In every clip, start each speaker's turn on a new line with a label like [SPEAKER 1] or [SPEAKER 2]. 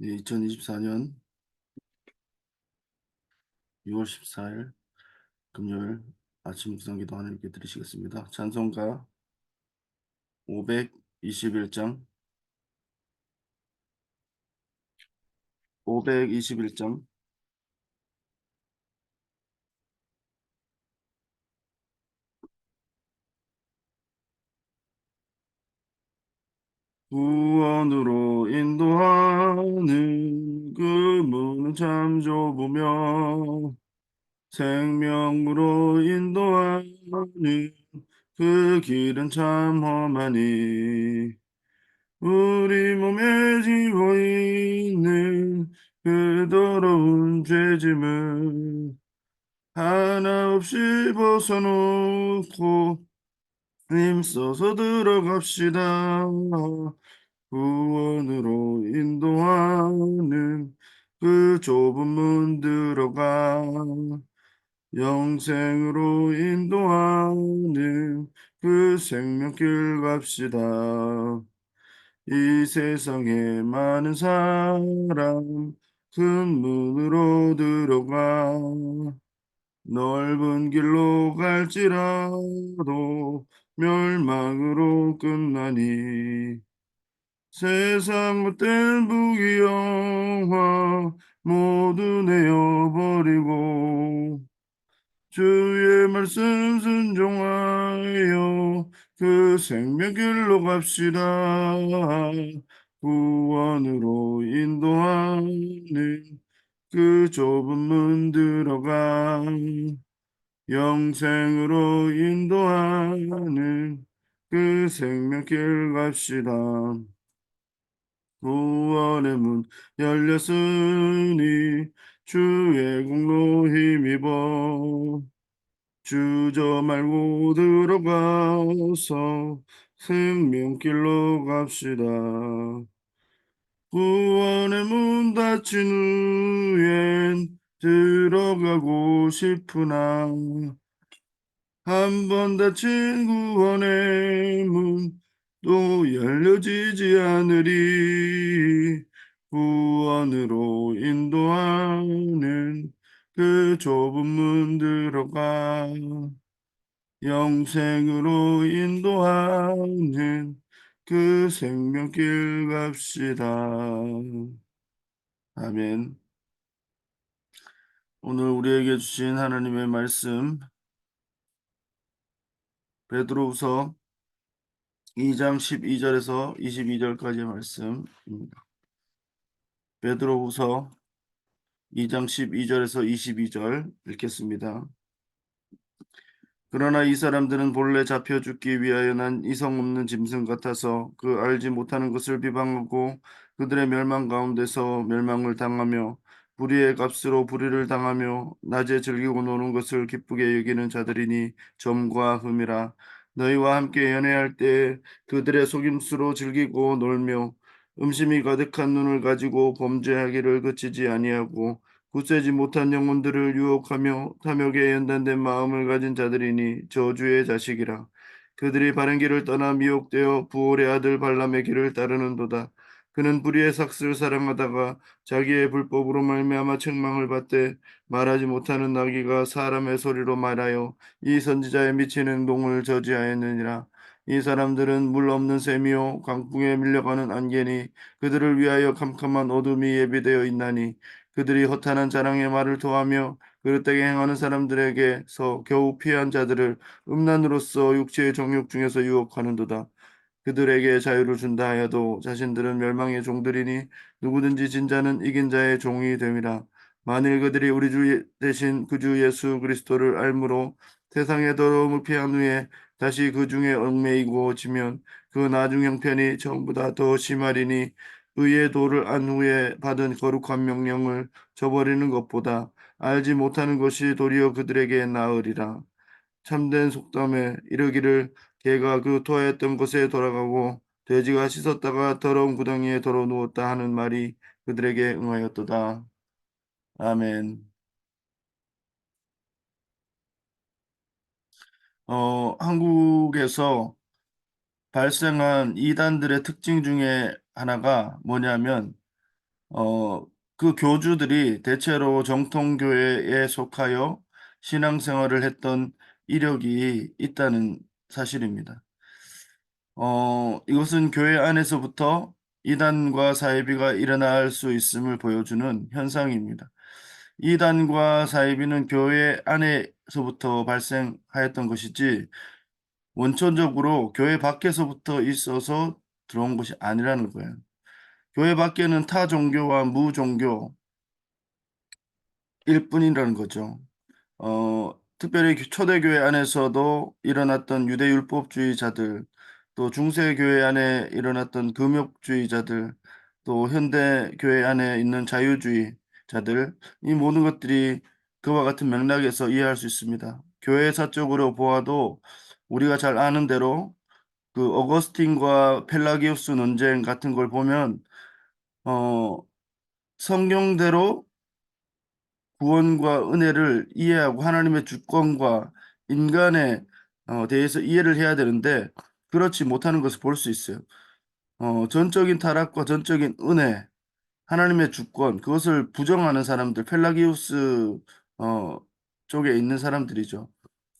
[SPEAKER 1] 네, 2024년 6월 14일 금요일 아침 묵상기도 하나님께 드리시겠습니다. 찬송가 521장 521장 구원으로 인도하는 그 문은 참 좁으며 생명으로 인도하는 그 길은 참 험하니 우리 몸에 지고 있는 그 더러운 죄짐을 하나 없이 벗어놓고 힘써서 들어갑시다. 구원으로 인도하는 그 좁은 문 들어가 영생으로 인도하는 그 생명길 갑시다. 이 세상에 많은 사람 큰 문으로 들어가 넓은 길로 갈지라도 멸망으로 끝나니 세상 못된 부귀영화 모두 내어버리고 주의 말씀 순종하여 그 생명길로 갑시다. 구원으로 인도하는 그 좁은 문 들어가 영생으로 인도하는 그 생명길 갑시다. 구원의 문 열렸으니 주의 공로 힘입어 주저 말고 들어가서 생명길로 갑시다. 구원의 문 닫힌 후엔 들어가고 싶으나 한 번 닫힌 구원의 문 또 열려지지 않으리 구원으로 인도하는 그 좁은 문 들어가 영생으로 인도하는 그 생명길 갑시다. 아멘. 오늘 우리에게 주신 하나님의 말씀 베드로후서 2장 12절에서 22절까지의 말씀입니다. 베드로후서 2장 12절에서 22절 읽겠습니다. 그러나 이 사람들은 본래 잡혀 죽기 위하여 난 이성 없는 짐승 같아서 그 알지 못하는 것을 비방하고 그들의 멸망 가운데서 멸망을 당하며 불의의 값으로 불의를 당하며 낮에 즐기고 노는 것을 기쁘게 여기는 자들이니 점과 흠이라. 너희와 함께 연애할 때 그들의 속임수로 즐기고 놀며 음심이 가득한 눈을 가지고 범죄하기를 그치지 아니하고 굳세지 못한 영혼들을 유혹하며 탐욕에 연단된 마음을 가진 자들이니 저주의 자식이라. 그들이 바른 길을 떠나 미혹되어 부올의 아들 발람의 길을 따르는도다. 그는 불의의 삭슬 사랑하다가 자기의 불법으로 말미암아 책망을 받되 말하지 못하는 나귀가 사람의 소리로 말하여 이 선지자의 미친 행동을 저지하였느니라. 이 사람들은 물 없는 샘이요 강풍에 밀려가는 안개니 그들을 위하여 캄캄한 어둠이 예비되어 있나니 그들이 허탄한 자랑의 말을 토하며 그릇되게 행하는 사람들에게서 겨우 피한 자들을 음란으로서 육체의 정욕 중에서 유혹하는도다. 그들에게 자유를 준다 하여도 자신들은 멸망의 종들이니 누구든지 진자는 이긴 자의 종이 됨이라. 만일 그들이 우리 주 대신 그 주 예수 그리스도를 알므로 세상의 더러움을 피한 후에 다시 그 중에 얽매이고 지면 그 나중 형편이 처음보다 더 심하리니 의의 도를 안 후에 받은 거룩한 명령을 저버리는 것보다 알지 못하는 것이 도리어 그들에게 나으리라. 참된 속담에 이르기를 개가 그 토하였던 곳에 돌아가고 돼지가 씻었다가 더러운 구덩이에 돌아 누웠다 하는 말이 그들에게 응하였도다. 아멘. 한국에서 발생한 이단들의 특징 중에 하나가 뭐냐면 그 교주들이 대체로 정통교회에 속하여 신앙생활을 했던 이력이 있다는 사실입니다. 이것은 교회 안에서부터 이단과 사이비가 일어날 수 있음을 보여주는 현상입니다. 이단과 사이비는 교회 안에서부터 발생하였던 것이지 원천적으로 교회 밖에서부터 있어서 들어온 것이 아니라는 거예요. 교회 밖에는 타 종교와 무종교일 뿐이라는 거죠. 특별히 초대교회 안에서도 일어났던 유대율법주의자들, 또 중세교회 안에 일어났던 금욕주의자들, 또 현대교회 안에 있는 자유주의자들, 이 모든 것들이 그와 같은 맥락에서 이해할 수 있습니다. 교회사적으로 보아도 우리가 잘 아는 대로 그 어거스틴과 펠라기우스 논쟁 같은 걸 보면 어, 성경대로 구원과 은혜를 이해하고 하나님의 주권과 인간에 대해서 이해를 해야 되는데 그렇지 못하는 것을 볼 수 있어요. 전적인 타락과 전적인 은혜, 하나님의 주권, 그것을 부정하는 사람들, 펠라기우스 쪽에 있는 사람들이죠.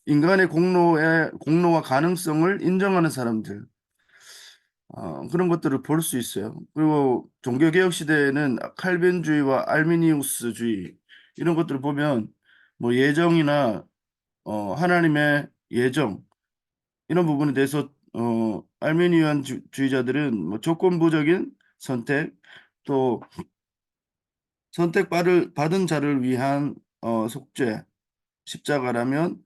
[SPEAKER 1] 인간의 공로와 가능성을 인정하는 사람들, 그런 것들을 볼 수 있어요. 그리고 종교개혁 시대에는 칼빈주의와 알미니우스주의 이런 것들을 보면 뭐 예정이나 하나님의 예정 이런 부분에 대해서 알미니안 주의자들은 뭐 조건부적인 선택 또 받은 자를 위한 속죄 십자가라면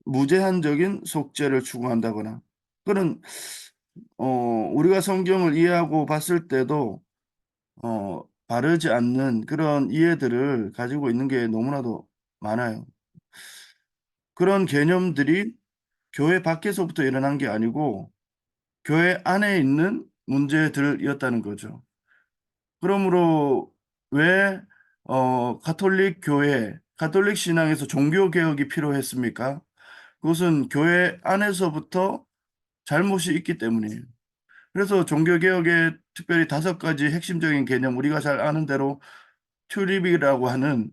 [SPEAKER 1] 무제한적인 속죄를 추구한다거나 그런 우리가 성경을 이해하고 봤을 때도 바르지 않는 그런 이해들을 가지고 있는 게 너무나도 많아요. 그런 개념들이 교회 밖에서부터 일어난 게 아니고 교회 안에 있는 문제들이었다는 거죠. 그러므로 왜 가톨릭 교회, 가톨릭 신앙에서 종교 개혁이 필요했습니까? 그것은 교회 안에서부터 잘못이 있기 때문이에요. 그래서 종교 개혁의 특별히 5가지 핵심적인 개념, 우리가 잘 아는 대로 튜립이라고 하는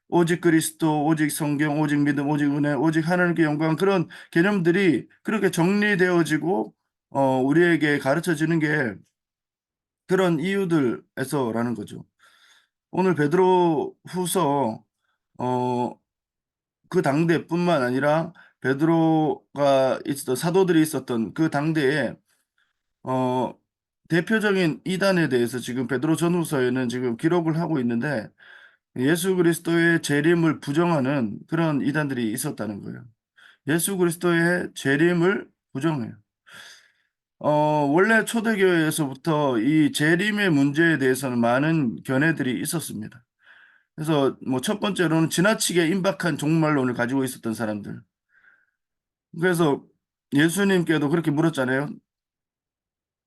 [SPEAKER 1] 오직 그리스도, 오직 성경, 오직 믿음, 오직 은혜, 오직 하나님께 영광 그런 개념들이 그렇게 정리되어지고 우리에게 가르쳐 지는 게 그런 이유들에서라는 거죠. 오늘 베드로 후서 어, 그 당대뿐만 아니라 베드로가 있었던 사도들이 있었던 그 당대에 어, 대표적인 이단에 대해서 지금 베드로 전후서에는 지금 기록을 하고 있는데 예수 그리스도의 재림을 부정하는 그런 이단들이 있었다는 거예요. 예수 그리스도의 재림을 부정해요. 원래 초대교회에서부터 이 재림의 문제에 대해서는 많은 견해들이 있었습니다. 그래서 뭐 첫 번째로는 지나치게 임박한 종말론을 가지고 있었던 사람들. 그래서 예수님께도 그렇게 물었잖아요.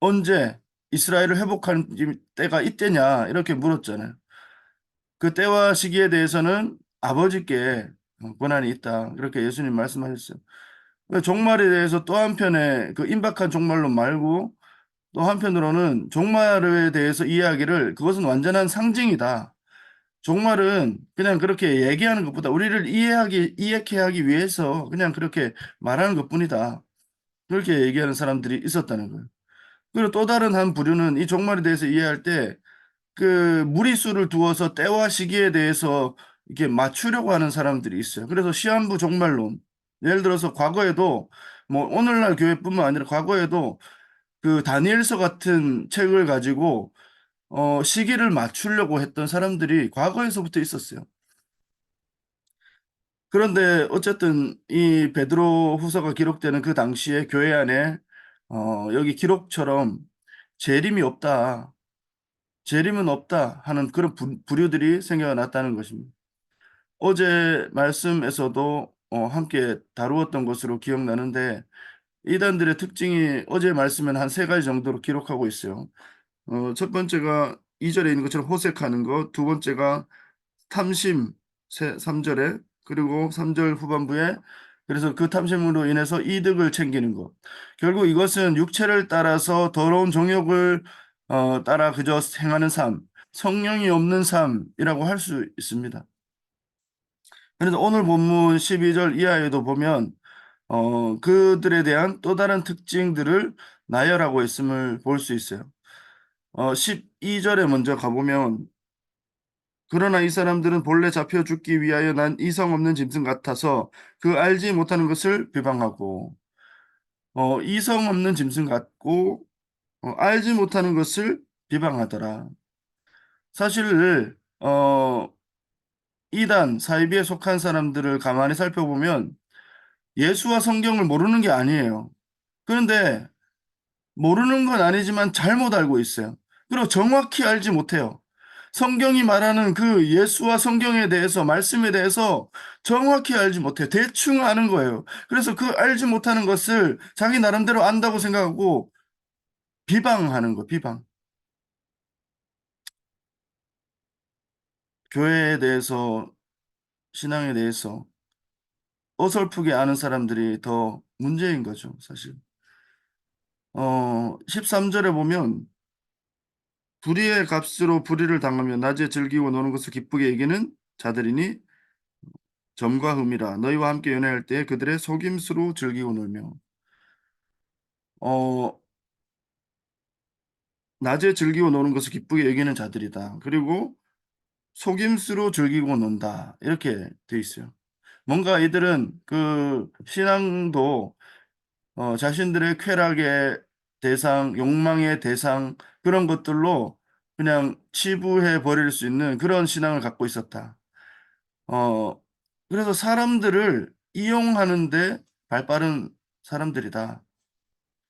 [SPEAKER 1] 언제 이스라엘을 회복할 때가 이때냐 이렇게 물었잖아요. 그 때와 시기에 대해서는 아버지께 권한이 있다. 이렇게 예수님 말씀하셨어요. 종말에 대해서 또 한편에 그 임박한 종말론 말고 또 한편으로는 종말에 대해서 이야기를 그것은 완전한 상징이다. 종말은 그냥 그렇게 얘기하는 것보다 우리를 이해케 하기 위해서 그냥 그렇게 말하는 것뿐이다. 그렇게 얘기하는 사람들이 있었다는 거예요. 그리고 또 다른 한 부류는 이 종말에 대해서 이해할 때 그 무리수를 두어서 때와 시기에 대해서 이렇게 맞추려고 하는 사람들이 있어요. 그래서 시한부 종말론. 예를 들어서 과거에도 뭐 오늘날 교회뿐만 아니라 과거에도 그 다니엘서 같은 책을 가지고 시기를 맞추려고 했던 사람들이 과거에서부터 있었어요. 그런데 어쨌든 이 베드로 후서가 기록되는 그 당시에 교회 안에 여기 기록처럼 재림이 없다. 재림은 없다 하는 그런 부류들이 생겨났다는 것입니다. 어제 말씀에서도 함께 다루었던 것으로 기억나는데 이단들의 특징이 어제 말씀엔 한 3가지 정도로 기록하고 있어요. 첫 번째가 2절에 있는 것처럼 호색하는 것, 두 번째가 탐심, 3절에 그리고 3절 후반부에 그래서 그 탐심으로 인해서 이득을 챙기는 것. 결국 이것은 육체를 따라서 더러운 정욕을 따라 그저 행하는 삶. 성령이 없는 삶이라고 할 수 있습니다. 그래서 오늘 본문 12절 이하에도 보면 그들에 대한 또 다른 특징들을 나열하고 있음을 볼 수 있어요. 12절에 먼저 가보면 그러나 이 사람들은 본래 잡혀 죽기 위하여 난 이성 없는 짐승 같아서 그 알지 못하는 것을 비방하고 이성 없는 짐승 같고 알지 못하는 것을 비방하더라. 사실 이단 사이비에 속한 사람들을 가만히 살펴보면 예수와 성경을 모르는 게 아니에요. 그런데 모르는 건 아니지만 잘못 알고 있어요. 그리고 정확히 알지 못해요. 성경이 말하는 그 예수와 성경에 대해서, 말씀에 대해서 정확히 알지 못해요. 대충 아는 거예요. 그래서 그 알지 못하는 것을 자기 나름대로 안다고 생각하고 비방하는 거, 비방. 교회에 대해서, 신앙에 대해서 어설프게 아는 사람들이 더 문제인 거죠, 사실. 13절에 보면 불의의 값으로 불의를 당하며 낮에 즐기고 노는 것을 기쁘게 여기는 자들이니 점과 흠이라 너희와 함께 연애할 때 그들의 속임수로 즐기고 놀며 어, 낮에 즐기고 노는 것을 기쁘게 여기는 자들이다. 그리고 속임수로 즐기고 논다. 이렇게 돼 있어요. 뭔가 이들은 그 신앙도 자신들의 쾌락의 대상, 욕망의 대상 그런 것들로 그냥 치부해 버릴 수 있는 그런 신앙을 갖고 있었다. 어, 그래서 사람들을 이용하는데 발빠른 사람들이다.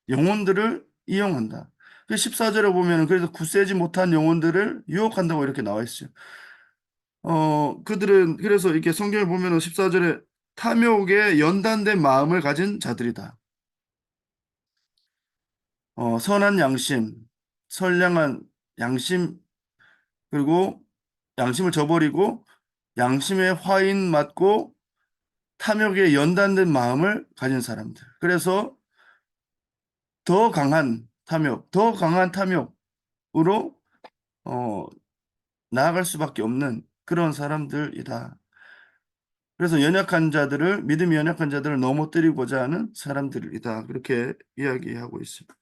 [SPEAKER 1] 영혼들을 이용한다. 그 14절에 보면은 그래서 굳세지 못한 영혼들을 유혹한다고 이렇게 나와 있어요. 그들은 그래서 이렇게 성경을 보면은 14절에 탐욕에 연단된 마음을 가진 자들이다. 선한 양심, 선량한 양심, 그리고 양심을 저버리고 양심의 화인 맞고 탐욕에 연단된 마음을 가진 사람들. 그래서 더 강한 탐욕, 더 강한 탐욕으로 어, 나아갈 수밖에 없는 그런 사람들이다. 그래서 연약한 자들을, 믿음이 연약한 자들을 넘어뜨리고자 하는 사람들이다. 그렇게 이야기하고 있습니다.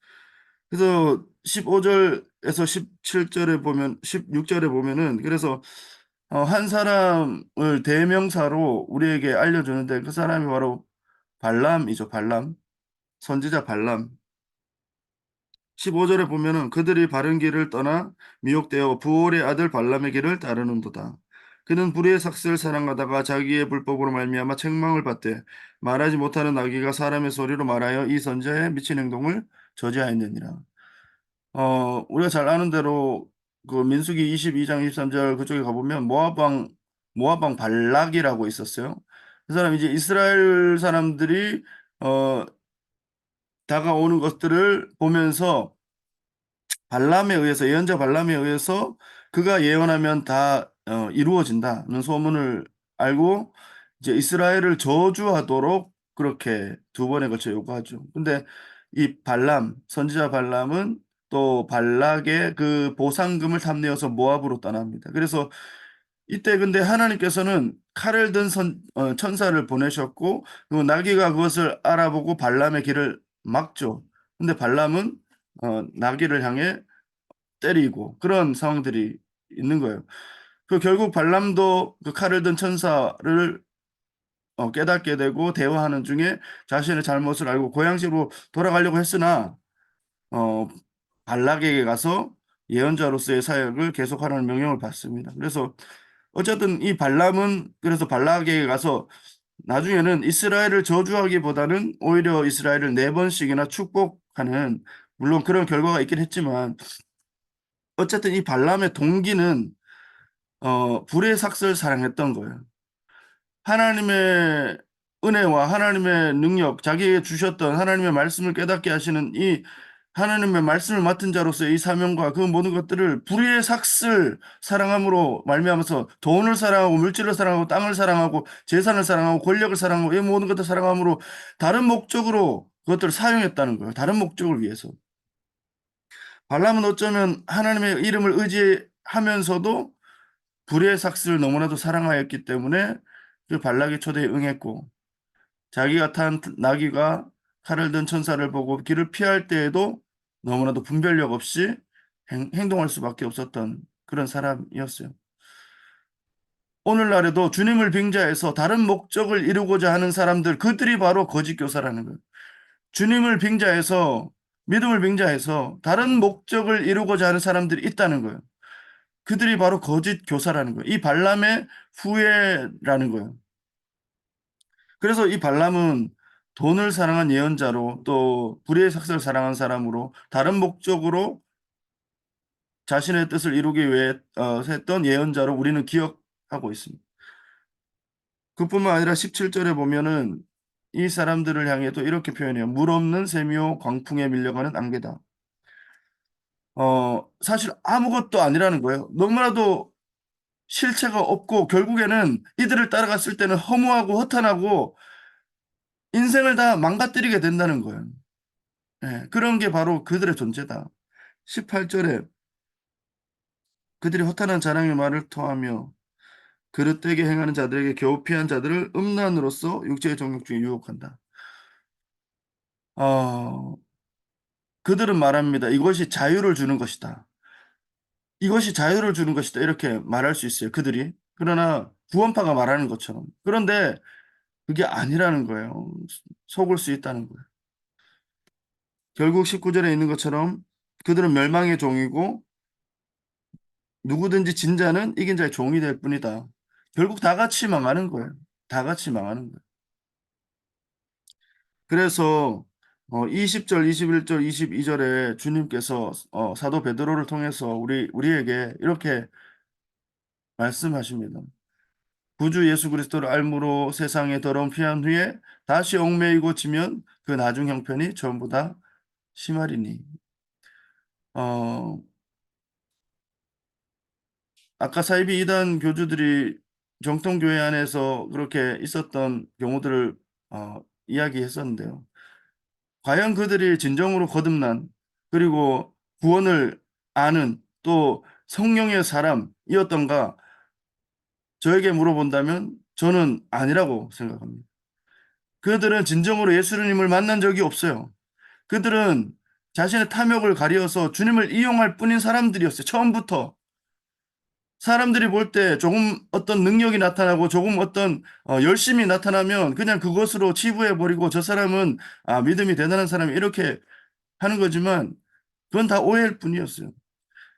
[SPEAKER 1] 그래서 15절에서 17절에 보면, 16절에 보면은, 그래서 한 사람을 대명사로 우리에게 알려주는데 그 사람이 바로 발람이죠. 발람. 선지자 발람. 15절에 보면은 그들이 바른 길을 떠나 미혹되어 부올의 아들 발람의 길을 따르는도다. 그는 불의의 삭슬을 사랑하다가 자기의 불법으로 말미암아 책망을 받되 말하지 못하는 나귀가 사람의 소리로 말하여 이 선지자의 미친 행동을 저지하였느니라. 우리가 잘 아는 대로 그 민수기 22장 23절 그쪽에 가보면 모압왕 발락이라고 있었어요. 그 사람 이제 이스라엘 사람들이 어 다가오는 것들을 보면서 발람에 의해서 예언자 발람에 의해서 그가 예언하면 다 이루어진다는 소문을 알고 이제 이스라엘을 저주하도록 그렇게 두 번에 걸쳐 요구하죠. 근데 이 발람 선지자 발람은 또 발락의 그 보상금을 탐내어서 모압으로 떠납니다. 그래서 이때 근데 하나님께서는 칼을 든 천사를 보내셨고 그 나귀가 그것을 알아보고 발람의 길을 막죠. 근데 발람은 나귀를 향해 때리고 그런 상황들이 있는 거예요. 그 결국 발람도 그 칼을 든 천사를 깨닫게 되고 대화하는 중에 자신의 잘못을 알고 고향집으로 돌아가려고 했으나 어, 발락에게 가서 예언자로서의 사역을 계속하라는 명령을 받습니다. 그래서 어쨌든 이 발람은 그래서 발락에게 가서 나중에는 이스라엘을 저주하기보다는 오히려 이스라엘을 네 번씩이나 축복하는 물론 그런 결과가 있긴 했지만 어쨌든 이 발람의 동기는 불의 삭슬 사랑했던 거예요. 하나님의 은혜와 하나님의 능력, 자기에게 주셨던 하나님의 말씀을 깨닫게 하시는 이 하나님의 말씀을 맡은 자로서의 이 사명과 그 모든 것들을 불의의 삭슬 사랑함으로 말미암아서 돈을 사랑하고 물질을 사랑하고 땅을 사랑하고 재산을 사랑하고 권력을 사랑하고 이 모든 것들 사랑함으로 다른 목적으로 그것들을 사용했다는 거예요. 다른 목적을 위해서. 발람은 어쩌면 하나님의 이름을 하면서도 불의의 삭스를 너무나도 사랑하였기 때문에 그 발락의 초대에 응했고, 자기가 탄 나귀가 칼을 든 천사를 보고 길을 피할 때에도 너무나도 분별력 없이 행동할 수밖에 없었던 그런 사람이었어요. 오늘날에도 주님을 빙자해서 다른 목적을 이루고자 하는 사람들, 그들이 바로 거짓 교사라는 거예요. 주님을 빙자해서, 믿음을 빙자해서 다른 목적을 이루고자 하는 사람들이 있다는 거예요. 그들이 바로 거짓 교사라는 거예요. 이 발람의 후예라는 거예요. 그래서 이 발람은 돈을 사랑한 예언자로, 또 불의의 삭스를 사랑한 사람으로, 다른 목적으로 자신의 뜻을 이루기 위해 했던 예언자로 우리는 기억하고 있습니다. 그뿐만 아니라 17절에 보면은 이 사람들을 향해 또 이렇게 표현해요. 물 없는 샘이요 광풍에 밀려가는 안개다. 사실 아무것도 아니라는 거예요. 너무나도 실체가 없고, 결국에는 이들을 따라갔을 때는 허무하고 허탄하고 인생을 다 망가뜨리게 된다는 거예요. 예, 그런 게 바로 그들의 존재다. 18절에 그들이 허탄한 자랑의 말을 토하며 그릇되게 행하는 자들에게 겨우 피한 자들을 음란으로서 육체의 정욕 중에 유혹한다. 어, 그들은 말합니다. 이것이 자유를 주는 것이다. 이것이 자유를 주는 것이다. 이렇게 말할 수 있어요. 그들이. 그러나 구원파가 말하는 것처럼. 그런데 그게 아니라는 거예요. 속을 수 있다는 거예요. 결국 19절에 있는 것처럼 그들은 멸망의 종이고 누구든지 진 자는 이긴 자의 종이 될 뿐이다. 결국 다 같이 망하는 거예요. 다 같이 망하는 거예요. 그래서 20절, 21절, 22절에 주님께서 사도 베드로를 통해서 우리에게 이렇게 말씀하십니다. 구주 예수 그리스도를 알므로 세상의 더러움 피한 후에 다시 얽매이고 지면 그 나중 형편이 전보다 심하리니. 어, 아까 사이비 이단 교주들이 정통교회 안에서 그렇게 있었던 경우들을 이야기했었는데요. 과연 그들이 진정으로 거듭난, 그리고 구원을 아는, 또 성령의 사람이었던가, 저에게 물어본다면 저는 아니라고 생각합니다. 그들은 진정으로 예수님을 만난 적이 없어요. 그들은 자신의 탐욕을 가리어서 주님을 이용할 뿐인 사람들이었어요. 처음부터. 사람들이 볼 때 조금 어떤 능력이 나타나고 조금 어떤 열심이 나타나면 그냥 그것으로 치부해버리고, 저 사람은 믿음이 대단한 사람이, 이렇게 하는 거지만 그건 다 오해일 뿐이었어요.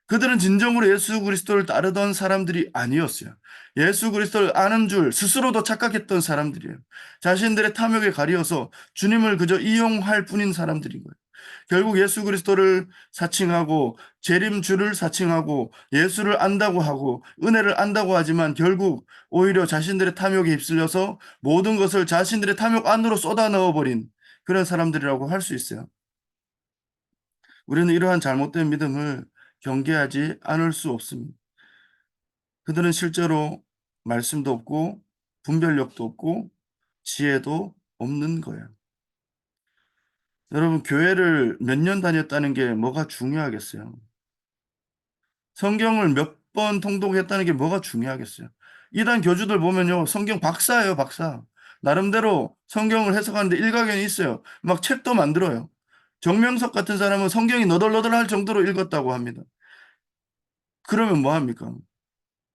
[SPEAKER 1] 그들은 진정으로 예수 그리스도를 따르던 사람들이 아니었어요. 예수 그리스도를 아는 줄 스스로도 착각했던 사람들이에요. 자신들의 탐욕에 가리어서 주님을 그저 이용할 뿐인 사람들인 거예요. 결국 예수 그리스도를 사칭하고 재림주를 사칭하고 예수를 안다고 하고 은혜를 안다고 하지만, 결국 오히려 자신들의 탐욕에 휩쓸려서 모든 것을 자신들의 탐욕 안으로 쏟아 넣어버린 그런 사람들이라고 할 수 있어요. 우리는 이러한 잘못된 믿음을 경계하지 않을 수 없습니다. 그들은 실제로 말씀도 없고 분별력도 없고 지혜도 없는 거예요. 여러분, 교회를 몇 년 다녔다는 게 뭐가 중요하겠어요? 성경을 몇 번 통독했다는 게 뭐가 중요하겠어요? 이단 교주들 보면요, 성경 박사예요, 박사. 나름대로 성경을 해석하는데 일가견이 있어요. 막 책도 만들어요. 정명석 같은 사람은 성경이 너덜너덜할 정도로 읽었다고 합니다. 그러면 뭐 합니까?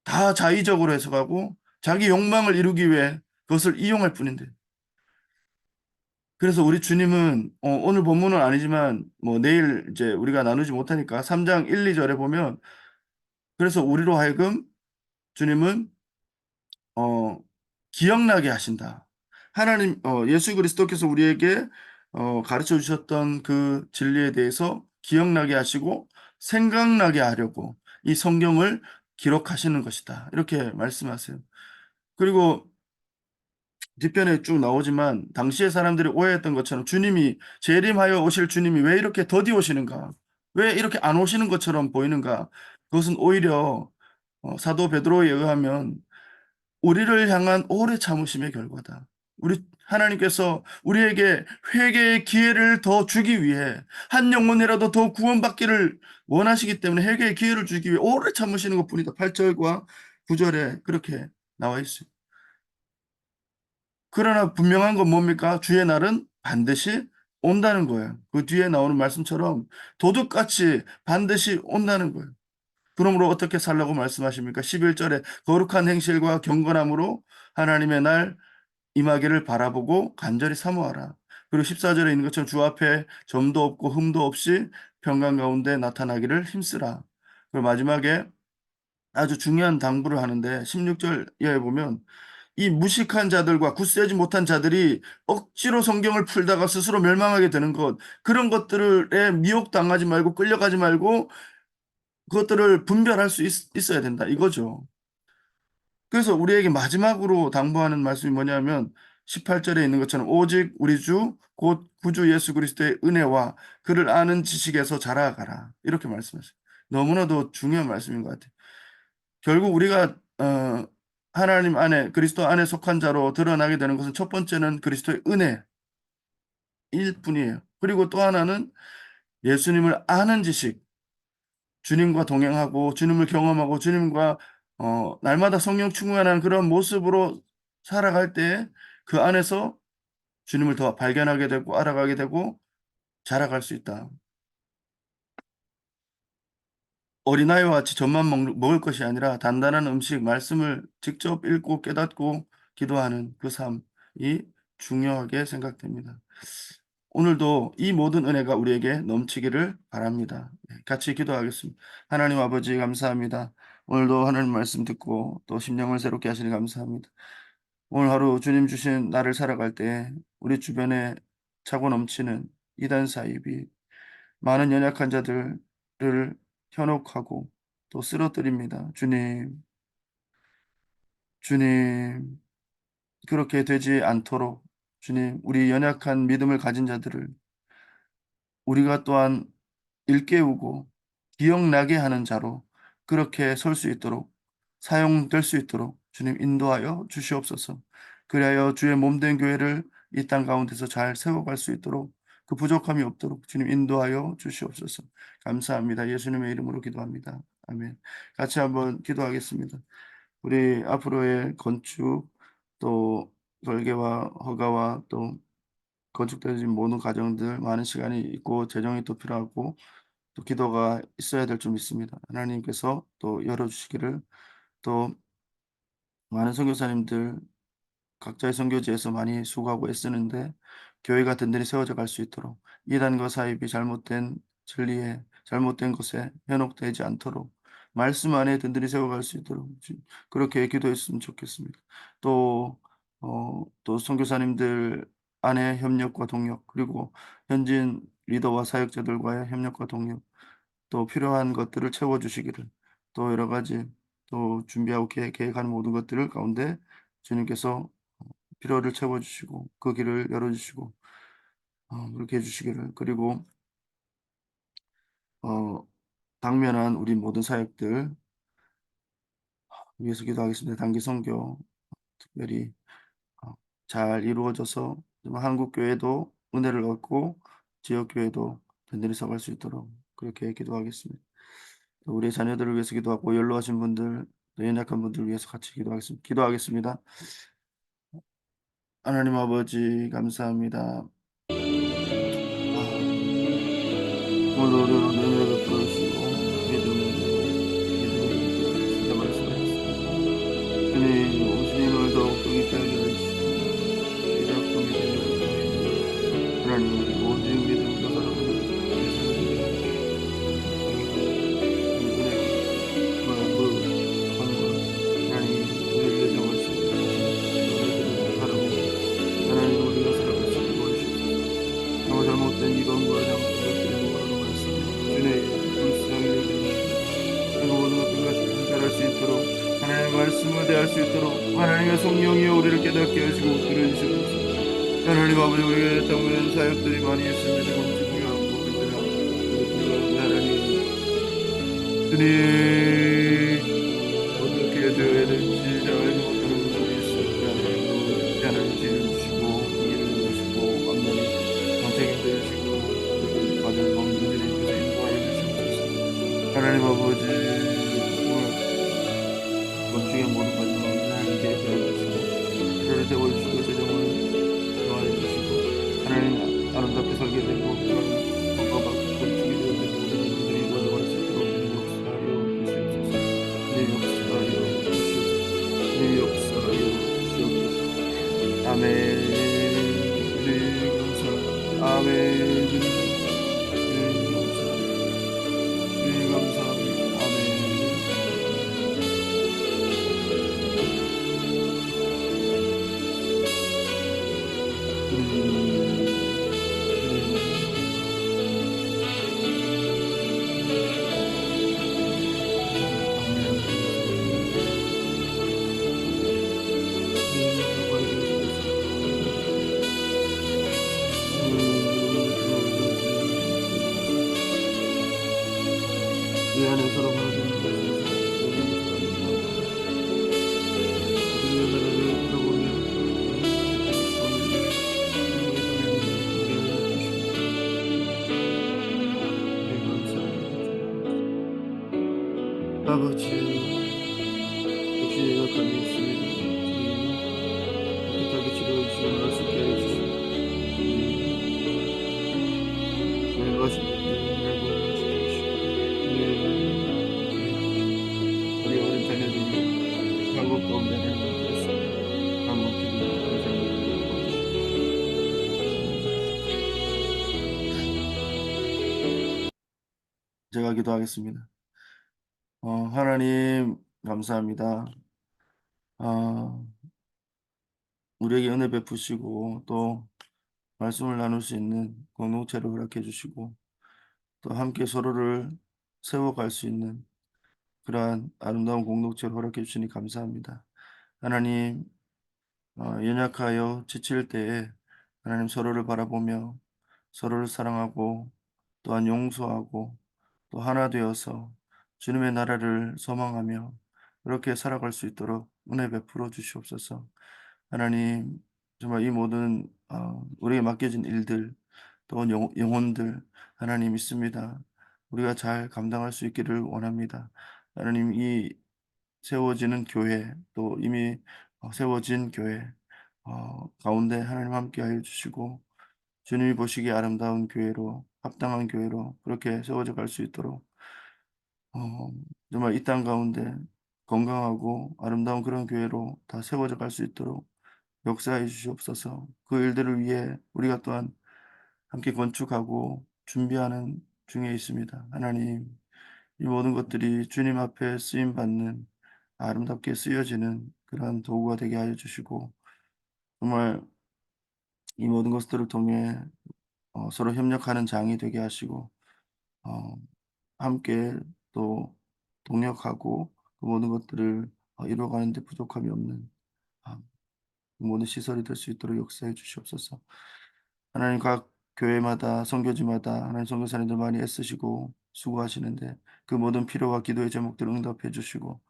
[SPEAKER 1] 다 자의적으로 해석하고 자기 욕망을 이루기 위해 그것을 이용할 뿐인데. 그래서 우리 주님은 오늘 본문은 아니지만 뭐 내일 이제 우리가 나누지 못하니까 3장 1, 2절에 보면, 그래서 우리로 하여금 주님은 어, 기억나게 하신다. 하나님, 예수 그리스도께서 우리에게 가르쳐 주셨던 그 진리에 대해서 기억나게 하시고 생각나게 하려고 이 성경을 기록하시는 것이다. 이렇게 말씀하세요. 그리고 뒤편에 쭉 나오지만 당시의 사람들이 오해했던 것처럼 주님이, 재림하여 오실 주님이 왜 이렇게 더디 오시는가? 왜 이렇게 안 오시는 것처럼 보이는가? 그것은 오히려 사도 베드로에 의하면 우리를 향한 오래 참으심의 결과다. 하나님께서 우리에게 회개의 기회를 더 주기 위해 한 영혼이라도 더 구원받기를 원하시기 때문에 회개의 기회를 주기 위해 오래 참으시는 것뿐이다. 8절과 9절에 그렇게 나와 있어요. 그러나 분명한 건 뭡니까? 주의 날은 반드시 온다는 거예요. 그 뒤에 나오는 말씀처럼 도둑같이 반드시 온다는 거예요. 그러므로 어떻게 살라고 말씀하십니까? 11절에 거룩한 행실과 경건함으로 하나님의 날 임하기를 바라보고 간절히 사모하라. 그리고 14절에 있는 것처럼 주 앞에 점도 없고 흠도 없이 평강 가운데 나타나기를 힘쓰라. 그리고 마지막에 아주 중요한 당부를 하는데 16절에 보면 이 무식한 자들과 굳세지 못한 자들이 억지로 성경을 풀다가 스스로 멸망하게 되는 것, 그런 것들에 미혹당하지 말고 끌려가지 말고 그것들을 분별할 수 있어야 된다 이거죠. 그래서 우리에게 마지막으로 당부하는 말씀이 뭐냐면 18절에 있는 것처럼 오직 우리 주 곧 구주 예수 그리스도의 은혜와 그를 아는 지식에서 자라가라. 이렇게 말씀하셨어요. 너무나도 중요한 말씀인 것 같아요. 결국 우리가 하나님 안에 그리스도 안에 속한 자로 드러나게 되는 것은 첫 번째는 그리스도의 은혜일 뿐이에요. 그리고 또 하나는 예수님을 아는 지식, 주님과 동행하고 주님을 경험하고 주님과 날마다 성령 충만한 그런 모습으로 살아갈 때 그 안에서 주님을 더 발견하게 되고 알아가게 되고 자라갈 수 있다. 어린아이와 같이 젖만 먹을 것이 아니라 단단한 음식, 말씀을 직접 읽고 깨닫고 기도하는 그 삶이 중요하게 생각됩니다. 오늘도 이 모든 은혜가 우리에게 넘치기를 바랍니다. 같이 기도하겠습니다. 하나님 아버지 감사합니다. 오늘도 하나님 말씀 듣고 또 심령을 새롭게 하시니 감사합니다. 오늘 하루 주님 주신 날을 살아갈 때 우리 주변에 차고 넘치는 이단 사이비 많은 연약한 자들을 현혹하고 또 쓰러뜨립니다. 주님, 주님, 그렇게 되지 않도록 주님, 우리 연약한 믿음을 가진 자들을 우리가 또한 일깨우고 기억나게 하는 자로 그렇게 설 수 있도록 사용될 수 있도록 주님 인도하여 주시옵소서. 그리하여 주의 몸된 교회를 이 땅 가운데서 잘 세워갈 수 있도록 그 부족함이 없도록 주님 인도하여 주시옵소서. 감사합니다. 예수님의 이름으로 기도합니다. 아멘. 같이 한번 기도하겠습니다. 우리 앞으로의 건축 또 설계와 허가와 또 건축되어진 모든 과정들 많은 시간이 있고 재정이 또 필요하고 또 기도가 있어야 될 줄 믿습니다. 하나님께서 또 열어주시기를 또 많은 선교사님들 각자의 선교지에서 많이 수고하고 애쓰는데 교회가 든든히 세워져 갈 수 있도록 이단과 사입이 잘못된 진리에 잘못된 것에 현혹되지 않도록 말씀 안에 든든히 세워갈 수 있도록 그렇게 기도했으면 좋겠습니다. 또, 또 선교사님들 안에 협력과 동력 그리고 현진 리더와 사역자들과의 협력과 동력 또 필요한 것들을 채워주시기를 또 여러 가지 또 준비하고 계획하는 모든 것들을 가운데 주님께서 필요를 채워주시고 그 길을 열어주시고 그렇게 해주시기를 그리고 어, 당면한 우리 모든 사역들 위해서 기도하겠습니다. 단기 선교 특별히 어, 잘 이루어져서 한국 교회도 은혜를 얻고 지역 교회도 든든히 서갈 수 있도록 그렇게 기도하겠습니다. 우리 자녀들을 위해서 기도하고 연로하신 분들, 연약한 분들을 위해서 같이 기도하겠습니다. 하나님 아버지 감사합니다. 오늘도 우리로 능력을 베풀어주시고 믿음을 진짜 말씀하셨습니다. 주님, 주님을 더욱더 깊게 알게 해주시고 이적도 믿음을 하나님 우리 모든 믿음으로 살아가는 잘못된 이론과 잘못된 것들을 말씀입니다. 주의 불쌍히 그리고 모든 것들과 해결할 수 있도록 하나님의 말씀을 대할 수 있도록 하나님의 성령이여 우리를 깨닫게 하시고 들어주시옵소서. 하나님 아버지 우리가 당면 사역들이 많이 있습니다. 중요하고 하나님 주님 어떻게 되어야 될지 잘 못하는 분들이 있습니다. 하나님 지혜를 주시고 하나님 아버지 정말 건축의 모든 과정 가운데 하나님 개입하여 주시고 필요를 세워주시고 재정을 더하여 주시고 하나님 아름답게 설계되고 그런 건축이 되어야 되고 우리 가정들이 이루어져 수 있도록 주님 역사하여 주시옵소서. 주님 역사하여 주시옵소서. 주님 역사하여 주시옵소서. 아멘. 주님 감사합니다. 아멘. 주님 감사합니다. 주님 감사합니다. 아멘. 이 안에 서로 바라보는 것에서 우리의 나라를 돌아보며 아버지, 혹시 약함이 있으면 깨끗하게 치료해 주시고 나을 수 있게 해주시고 저희 가신 분들 말고 지켜주시고 우리 어린 자녀들이 한국 가운데 하나님께서 한국 기도 제가 기도하겠습니다. 하나님 감사합니다. 어, 우리에게 은혜 베푸시고 또 말씀을 나눌 수 있는 공동체를 허락해 주시고 또 함께 서로를 세워갈 수 있는 그러한 아름다운 공동체를 허락해 주시니 감사합니다. 하나님, 연약하여 지칠 때에 하나님 서로를 바라보며 서로를 사랑하고 또한 용서하고 또 하나 되어서 주님의 나라를 소망하며 그렇게 살아갈 수 있도록 은혜 베풀어 주시옵소서. 하나님, 정말 이 모든 우리에게 맡겨진 일들 또 영혼들 하나님 있습니다. 우리가 잘 감당할 수 있기를 원합니다. 하나님 이 세워지는 교회 또 이미 세워진 교회 가운데 하나님 함께하여 주시고 주님이 보시기에 아름다운 교회로 합당한 교회로 그렇게 세워져 갈 수 있도록 어, 정말 이 땅 가운데 건강하고 아름다운 그런 교회로 다 세워져 갈 수 있도록 역사해 주시옵소서. 그 일들을 위해 우리가 또한 함께 건축하고 준비하는 중에 있습니다. 하나님, 이 모든 것들이 주님 앞에 쓰임 받는 아름답게 쓰여지는 그러한 도구가 되게 하여 주시고 정말 이 모든 것들을 통해 서로 협력하는 장이 되게 하시고 어, 함께 또 동력하고 그 모든 것들을 이루어가는 데 부족함이 없는 아, 그 모든 시설이 될 수 있도록 역사해 주시옵소서. 하나님 각 교회마다 선교지마다 하나님 선교사님들 많이 애쓰시고 수고하시는데 그 모든 필요와 기도의 제목들 응답해 주시고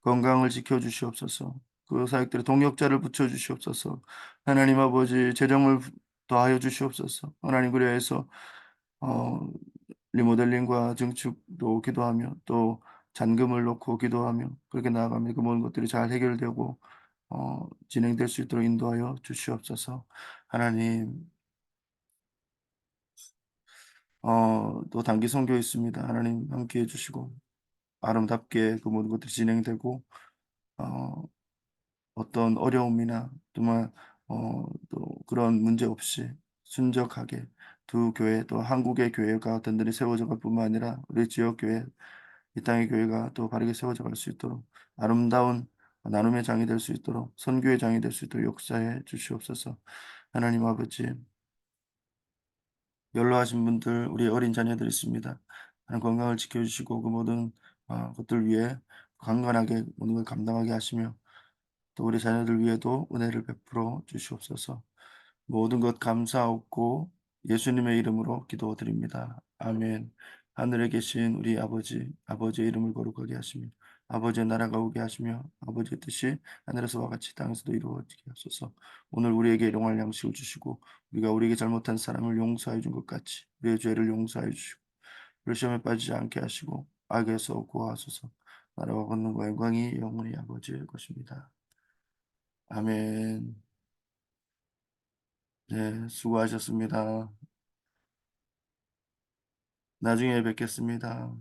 [SPEAKER 1] 건강을 지켜 주시옵소서. 그 사역들의 동역자를 붙여 주시옵소서. 하나님 아버지 재정을 더하여 주시옵소서. 하나님 그리하여서 어, 리모델링과 증축도 기도하며 또 잔금을 놓고 기도하며 그렇게 나아가며 그 모든 것들이 잘 해결되고 진행될 수 있도록 인도하여 주시옵소서. 하나님 또 단기 선교 있습니다. 하나님 함께 해주시고 아름답게 그 모든 것들이 진행되고 어, 어떤 어려움이나 정말 또 그런 문제 없이 순적하게 두 교회 또 한국의 교회가 든든히 세워져 갈 뿐만 아니라 우리 지역 교회 이 땅의 교회가 또 바르게 세워져 갈 수 있도록 아름다운 나눔의 장이 될 수 있도록 선교의 장이 될 수 있도록 역사해 주시옵소서. 하나님 아버지 연로하신 분들 우리 어린 자녀들 있습니다. 하나님 건강을 지켜주시고 그 모든 것들 위해 강건하게 모든 걸 감당하게 하시며 또 우리 자녀들 위에도 은혜를 베풀어 주시옵소서. 모든 것 감사하고 예수님의 이름으로 기도드립니다. 아멘. 하늘에 계신 우리 아버지, 아버지의 이름을 거룩하게 하시며 아버지의 나라가 오게 하시며 아버지의 뜻이 하늘에서와 같이 땅에서도 이루어지게 하소서. 오늘 우리에게 일용할 양식을 주시고 우리가 우리에게 잘못한 사람을 용서해 준 것 같이 우리의 죄를 용서해 주시고 우리 시험에 빠지지 않게 하시고 악에서 구하소서. 나라와 권능과 영광이 영원히 아버지의 것입니다. 아멘. 네, 수고하셨습니다. 나중에 뵙겠습니다.